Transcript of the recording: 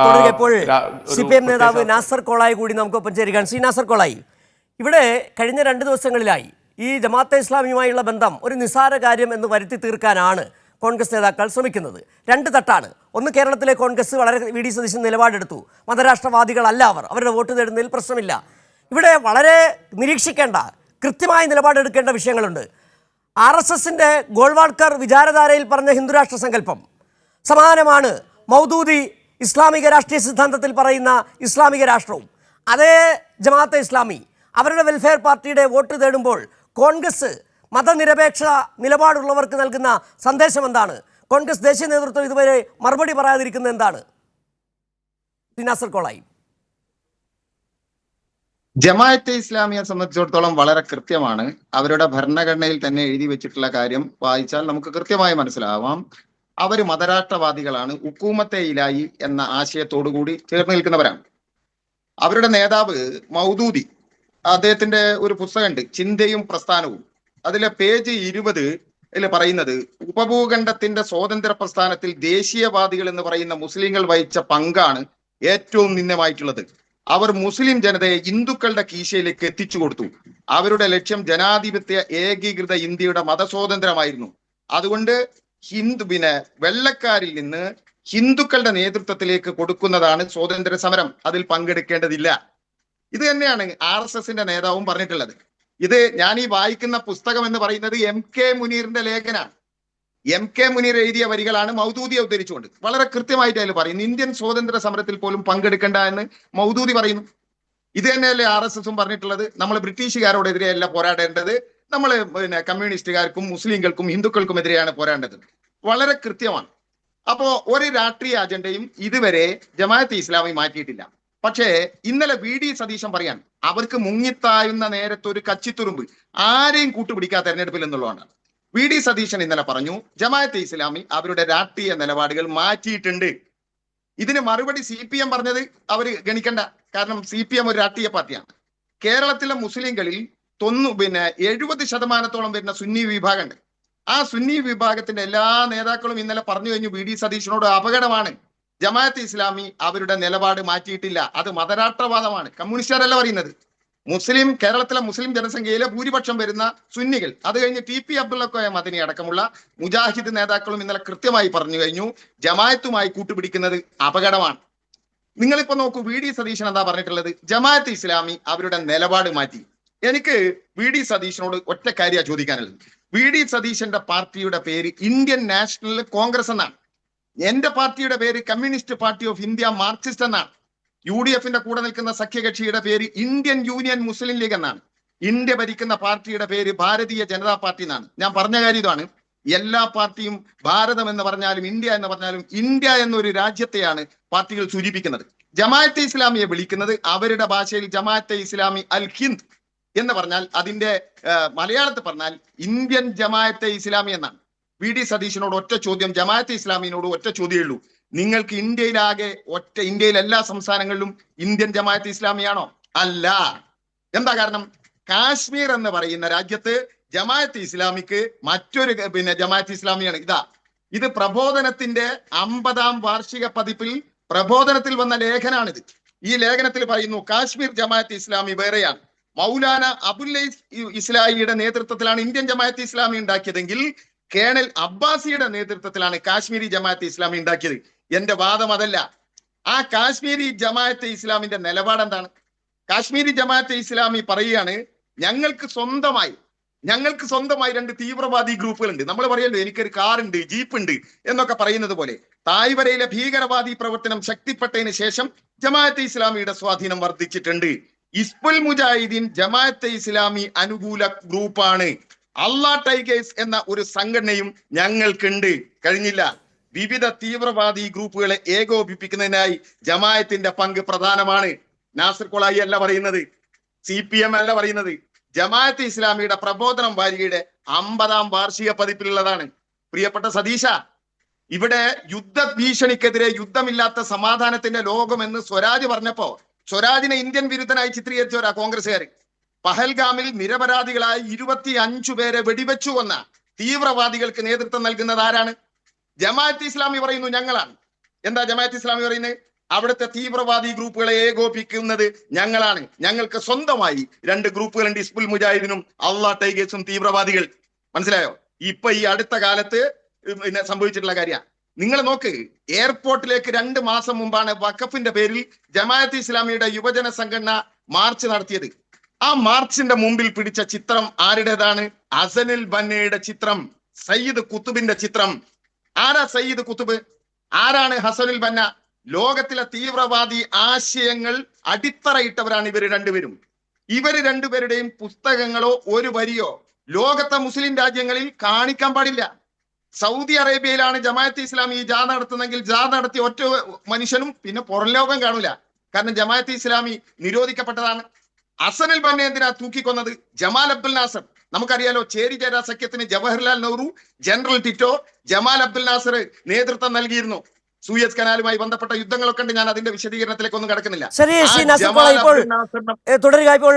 തുടരുകപ്പോൾ CPM നേതാവ് നാസർ കോളായി കൂടി നമുക്കൊപ്പം ചേരുകയാണ്. ശ്രീ നാസർ കോളായി, ഇവിടെ കഴിഞ്ഞ 2 ദിവസങ്ങളിലായി ഈ ജമാഅത്തെ ഇസ്ലാമിയുമായുള്ള ബന്ധം ഒരു നിസ്സാര കാര്യം എന്ന് വരുത്തി തീർക്കാനാണ് കോൺഗ്രസ് നേതാക്കൾ ശ്രമിക്കുന്നത്. 2 തട്ടാണ്. ഒന്ന്, കേരളത്തിലെ കോൺഗ്രസ് വളരെ VD സതീശൻ നിലപാടെടുത്തു. മതരാഷ്ട്രവാദികളല്ല അവരുടെ വോട്ട് നേടുന്നതിൽ പ്രശ്നമില്ല. ഇവിടെ വളരെ നിരീക്ഷിക്കേണ്ട, കൃത്യമായ നിലപാടെടുക്കേണ്ട വിഷയങ്ങളുണ്ട്. RSSന്റെ ഗോൾവാൾക്കർ വിചാരധാരയിൽ പറഞ്ഞ ഹിന്ദുരാഷ്ട്ര സങ്കല്പം സമാനമാണ് മൗദൂദി ഇസ്ലാമിക രാഷ്ട്രീയ സിദ്ധാന്തത്തിൽ പറയുന്ന ഇസ്ലാമിക രാഷ്ട്രവും. അതേ ജമാഅത്തെ ഇസ്ലാമി അവരുടെ വെൽഫെയർ പാർട്ടിയുടെ വോട്ട് തേടുമ്പോൾ കോൺഗ്രസ് മതനിരപേക്ഷ നിലപാടുള്ളവർക്ക് നൽകുന്ന സന്ദേശം എന്താണ്? കോൺഗ്രസ് ദേശീയ നേതൃത്വം ഇതുവരെ മറുപടി പറയാതിരിക്കുന്നത് എന്താണ്? നാസർ കോളായി, ജമാഅത്തെ ഇസ്ലാമിയെ സംബന്ധിച്ചിടത്തോളം വളരെ കൃത്യമാണ്. അവരുടെ ഭരണഘടനയിൽ തന്നെ എഴുതി വെച്ചിട്ടുള്ള കാര്യം വായിച്ചാൽ നമുക്ക് കൃത്യമായി മനസ്സിലാവാം. അവർ മതരാഷ്ട്രവാദികളാണ്. ഉക്കൂമത്തെ ഇലായി എന്ന ആശയത്തോടു കൂടി ചേർന്ന് നിൽക്കുന്നവരാണ്. അവരുടെ നേതാവ് മൗദൂദി, അദ്ദേഹത്തിന്റെ ഒരു പുസ്തകമുണ്ട്, ചിന്തയും പ്രസ്ഥാനവും. അതിലെ പേജ് 20 പറയുന്നത് ഉപഭൂഖണ്ഡത്തിന്റെ സ്വാതന്ത്ര്യ പ്രസ്ഥാനത്തിൽ ദേശീയവാദികൾ എന്ന് പറയുന്ന മുസ്ലിങ്ങൾ വഹിച്ച പങ്കാണ് ഏറ്റവും നിന്ദ്യമായിട്ടുള്ളത്. അവർ മുസ്ലിം ജനതയെ ഹിന്ദുക്കളുടെ കീശയിലേക്ക് എത്തിച്ചു കൊടുത്തു. അവരുടെ ലക്ഷ്യം ജനാധിപത്യ ഏകീകൃത ഇന്ത്യയുടെ മതസ്വാതന്ത്ര്യമായിരുന്നു. അതുകൊണ്ട് വെള്ളക്കാരിൽ നിന്ന് ഹിന്ദുക്കളുടെ നേതൃത്വത്തിലേക്ക് കൊടുക്കുന്നതാണ് സ്വാതന്ത്ര്യ സമരം. അതിൽ പങ്കെടുക്കേണ്ടതില്ല. ഇത് തന്നെയാണ് RSSന്റെ നേതാവും പറഞ്ഞിട്ടുള്ളത്. ഇത് ഞാൻ ഈ വായിക്കുന്ന പുസ്തകം എന്ന് പറയുന്നത് MK മുനീറിന്റെ ലേഖനാണ്. MK മുനീർ എഴുതിയ വരികളാണ് മൗദൂദിയെ ഉദ്ധരിച്ചുകൊണ്ട്. വളരെ കൃത്യമായിട്ട് അതിൽ പറയുന്നു, ഇന്ത്യൻ സ്വാതന്ത്ര്യ സമരത്തിൽ പോലും പങ്കെടുക്കേണ്ട എന്ന് മൗദൂദി പറയുന്നു. ഇത് തന്നെയല്ലേ RSSും പറഞ്ഞിട്ടുള്ളത്? നമ്മൾ ബ്രിട്ടീഷുകാരോടെതിരെ അല്ല പോരാടേണ്ടത്, നമ്മൾ കമ്മ്യൂണിസ്റ്റുകാർക്കും മുസ്ലിങ്ങൾക്കും ഹിന്ദുക്കൾക്കും എതിരെയാണ് പോരാടേണ്ടത്. വളരെ കൃത്യമാണ്. അപ്പോ ഒരു രാഷ്ട്രീയ അജണ്ടയും ഇതുവരെ ജമാഅത്തെ ഇസ്ലാമി മാറ്റിയിട്ടില്ല. പക്ഷേ ഇന്നലെ VD സതീശൻ പറയാൻ അവർക്ക് മുങ്ങിത്തായുന്ന നേരത്തെ ഒരു കച്ചിത്തുരുമ്പ് ആരെയും കൂട്ടുപിടിക്കാത്ത തെരഞ്ഞെടുപ്പിൽ എന്നുള്ളതാണ്. VD സതീശൻ ഇന്നലെ പറഞ്ഞു ജമാഅത്തെ ഇസ്ലാമി അവരുടെ രാഷ്ട്രീയ നിലപാടുകൾ മാറ്റിയിട്ടുണ്ട്. ഇതിന് മറുപടി CPM പറഞ്ഞത് അവർ ഗണിക്കണ്ട. കാരണം CPM ഒരു രാഷ്ട്രീയ പാർട്ടിയാണ്. കേരളത്തിലെ മുസ്ലിങ്ങളിൽ 70% വരുന്ന സുന്നി വിഭാഗമുണ്ട്. ആ സുന്നി വിഭാഗത്തിന്റെ എല്ലാ നേതാക്കളും ഇന്നലെ പറഞ്ഞു കഴിഞ്ഞു VD സതീശനോട് അപകടമാണ്. ജമാഅത്തെ ഇസ്ലാമി അവരുടെ നിലപാട് മാറ്റിയിട്ടില്ല. അത് മതരാഷ്ട്രവാദമാണ്. കമ്മ്യൂണിസ്റ്റുകാരല്ല പറയുന്നത്. കേരളത്തിലെ മുസ്ലിം ജനസംഖ്യയിലെ ഭൂരിപക്ഷം വരുന്ന സുന്നികൾ, അത് കഴിഞ്ഞ് TP അബ്ദുള്ളക്കോയ മദനി അടക്കമുള്ള മുജാഹിദ് നേതാക്കളും ഇന്നലെ കൃത്യമായി പറഞ്ഞു കഴിഞ്ഞു ജമാഅത്തുമായി കൂട്ടുപിടിക്കുന്നത് അപകടമാണ്. നിങ്ങളിപ്പോ നോക്കൂ, VD സതീശൻ എന്താ പറഞ്ഞിട്ടുള്ളത്? ജമാഅത്തെ ഇസ്ലാമി അവരുടെ നിലപാട് മാറ്റി. എനിക്ക് VD സതീശനോട് ഒറ്റ കാര്യമാണ് ചോദിക്കാനുള്ളത്. VD സതീശന്റെ പാർട്ടിയുടെ പേര് ഇന്ത്യൻ നാഷണൽ കോൺഗ്രസ് എന്നാണ്. എന്റെ പാർട്ടിയുടെ പേര് communist party of India Marxist എന്നാണ്. UDFന്റെ കൂടെ നിൽക്കുന്ന സഖ്യകക്ഷിയുടെ പേര് ഇന്ത്യൻ യൂണിയൻ മുസ്ലിം ലീഗ് എന്നാണ്. ഇന്ത്യ ഭരിക്കുന്ന പാർട്ടിയുടെ പേര് ഭാരതീയ ജനതാ പാർട്ടി എന്നാണ്. ഞാൻ പറഞ്ഞ കാര്യം ഇതാണ്, എല്ലാ പാർട്ടിയും ഭാരതം എന്ന് പറഞ്ഞാലും ഇന്ത്യ എന്ന് പറഞ്ഞാലും ഇന്ത്യ എന്നൊരു രാജ്യത്തെയാണ് പാർട്ടികൾ സൂചിപ്പിക്കുന്നത്. ജമാഅത്തെ ഇസ്ലാമിയെ വിളിക്കുന്നത് അവരുടെ ഭാഷയിൽ ജമാഅത്തെ ഇസ്ലാമി അൽ ഹിന്ദ് എന്ന് പറഞ്ഞാൽ അതിന്റെ മലയാളത്തിൽ പറഞ്ഞാൽ ഇന്ത്യൻ ജമാഅത്തെ ഇസ്ലാമി എന്നാണ്. VD സതീശനോട് ഒറ്റ ചോദ്യം, ജമാഅത്തെ ഇസ്ലാമിനോട് ഒറ്റ ചോദ്യമേ ഉള്ളൂ. നിങ്ങൾക്ക് ഇന്ത്യയിലാകെ ഇന്ത്യയിലെ എല്ലാ സംസ്ഥാനങ്ങളിലും ഇന്ത്യൻ ജമാഅത്തെ ഇസ്ലാമിയാണോ? അല്ല. എന്താ കാരണം? കാശ്മീർ എന്ന് പറയുന്ന രാജ്യത്ത് ജമാഅത്തെ ഇസ്ലാമിക്ക് മറ്റൊരു ജമാഅത്തെ ഇസ്ലാമിയാണ്. ഇത് പ്രബോധനത്തിന്റെ 50ാം വാർഷിക പതിപ്പിൽ പ്രബോധനത്തിൽ വന്ന ലേഖനാണിത്. ഈ ലേഖനത്തിൽ പറയുന്നു കാശ്മീർ ജമാഅത്തെ ഇസ്ലാമി വേറെയാണ്. മൗലാന അബുല്ലൈസ് ഇസ്ലാഹിയുടെ നേതൃത്വത്തിലാണ് ഇന്ത്യൻ ജമാഅത്തെ ഇസ്ലാമി ഉണ്ടാക്കിയതെങ്കിൽ കേണൽ അബ്ബാസിയുടെ നേതൃത്വത്തിലാണ് കാശ്മീരി ജമാഅത്തെ ഇസ്ലാമി ഉണ്ടാക്കിയത്. എന്റെ വാദം അതല്ല. ആ കാശ്മീരി ജമാഅത്തെ ഇസ്ലാമിന്റെ നിലപാട് എന്താണ്? കാശ്മീരി ജമാഅത്തെ ഇസ്ലാമി പറയുകയാണ് ഞങ്ങൾക്ക് സ്വന്തമായി 2 തീവ്രവാദി ഗ്രൂപ്പുകളുണ്ട്. നമ്മൾ പറയല്ലോ എനിക്കൊരു കാറുണ്ട്, ജീപ്പുണ്ട് എന്നൊക്കെ പറയുന്നത് പോലെ തായ്വരയിലെ ഭീകരവാദി പ്രവർത്തനം ശക്തിപ്പെട്ടതിന് ശേഷം ജമാഅത്തെ ഇസ്ലാമിയുടെ സ്വാധീനം വർദ്ധിച്ചിട്ടുണ്ട്. ഹിസ്ബുൽ മുജാഹിദീൻ ജമാഅത്തെ ഇസ്ലാമി അനുകൂല ഗ്രൂപ്പാണ്. അള്ളാ ടൈഗേഴ്സ് എന്ന ഒരു സംഘടനയും ഞങ്ങൾക്കുണ്ട്. കഴിഞ്ഞില്ല. വിവിധ തീവ്രവാദി ഗ്രൂപ്പുകളെ ഏകോപിപ്പിക്കുന്നതിനായി ജമാഅത്തിന്റെ പങ്ക് പ്രധാനമാണ്. നാസർ കൊളായി അല്ല പറയുന്നത്, CPM അല്ല പറയുന്നത്. ജമാഅത്തെ ഇസ്ലാമിയുടെ പ്രബോധനം വാരികയുടെ 50ാം വാർഷിക പതിപ്പിലുള്ളതാണ്. പ്രിയപ്പെട്ട സതീശ, ഇവിടെ യുദ്ധ ഭീഷണിക്കെതിരെ യുദ്ധമില്ലാത്ത സമാധാനത്തിന്റെ ലോകമെന്ന് സ്വരാജ് പറഞ്ഞപ്പോ സ്വരാജിനെ ഇന്ത്യൻ വിരുദ്ധനായി ചിത്രീകരിച്ചവരാ കോൺഗ്രസ്സുകാർ. പഹൽഗാമിൽ നിരപരാധികളായി 25 പേരെ വെടിവെച്ചു കൊന്ന തീവ്രവാദികൾക്ക് നേതൃത്വം നൽകുന്നത് ആരാണ്? ജമാഅത്തെ ഇസ്ലാമി പറയുന്നു ഞങ്ങളാണ്. എന്താ ജമാഅത്തെ ഇസ്ലാമി പറയുന്നത്? അവിടുത്തെ തീവ്രവാദി ഗ്രൂപ്പുകളെ ഏകോപിക്കുന്നത് ഞങ്ങളാണ്. ഞങ്ങൾക്ക് സ്വന്തമായി 2 ഗ്രൂപ്പുകളുണ്ട്, ഹിസ്ബുൽ മുജാഹിദിനും അള്ളാ ടൈഗേഴ്സും തീവ്രവാദികൾ. മനസ്സിലായോ? ഇപ്പൊ ഈ അടുത്ത കാലത്ത് പിന്നെ സംഭവിച്ചിട്ടുള്ള കാര്യം നിങ്ങൾ നോക്ക്. എയർപോർട്ടിലേക്ക് 2 മാസം മുമ്പാണ് വഖഫിന്റെ പേരിൽ ജമാഅത്ത് ഇസ്ലാമിയുടെ യുവജന സംഘടന മാർച്ച് നടത്തിയത്. ആ മാർച്ചിന്റെ മുമ്പിൽ പിടിച്ച ചിത്രം ആരുടേതാണ്? ഹസനുൽ ബന്നയുടെ ചിത്രം, സയ്യിദ് കുത്തുബിന്റെ ചിത്രം. ആരാ സയ്യിദ് കുത്തുബ്? ആരാണ് ഹസനുൽ ബന്ന? ലോകത്തിലെ തീവ്രവാദി ആശയങ്ങൾ അടിത്തറയിട്ടവരാണ് ഇവര് രണ്ടുപേരും. ഇവര് രണ്ടുപേരുടെയും പുസ്തകങ്ങളോ ഒരു വരിയോ ലോകത്തെ മുസ്ലിം രാജ്യങ്ങളിൽ കാണിക്കാൻ പാടില്ല. സൗദി അറേബ്യയിലാണ് ജമാഅത്ത് ഇസ്ലാമി ഈ ജാഥ നടത്തുന്നെങ്കിൽ ജാഥ നടത്തിയ ഒറ്റ മനുഷ്യനും പിന്നെ പുറം ലോകം കാണൂല. കാരണം ജമാഅത്ത് ഇസ്ലാമി നിരോധിക്കപ്പെട്ടതാണ്. ഹസനുൽ ബന്നെ എന്തിനാ തൂക്കിക്കൊന്നത്? ജമാൽ അബ്ദുൽ നാസർ, നമുക്കറിയാലോ, ചേരിചേരാ സഖ്യത്തിന് ജവഹർലാൽ നെഹ്റു, ജനറൽ ടിറ്റോ, ജമാൽ അബ്ദുൽ നാസർ നേതൃത്വം നൽകിയിരുന്നു. സൂയസ് കനാലുമായി ബന്ധപ്പെട്ട യുദ്ധങ്ങളൊക്കെ ഉണ്ട്. ഞാൻ അതിന്റെ വിശദീകരണത്തിലേക്ക് ഒന്നും കടക്കുന്നില്ല. ശരി, തുടരുക. ഇപ്പോൾ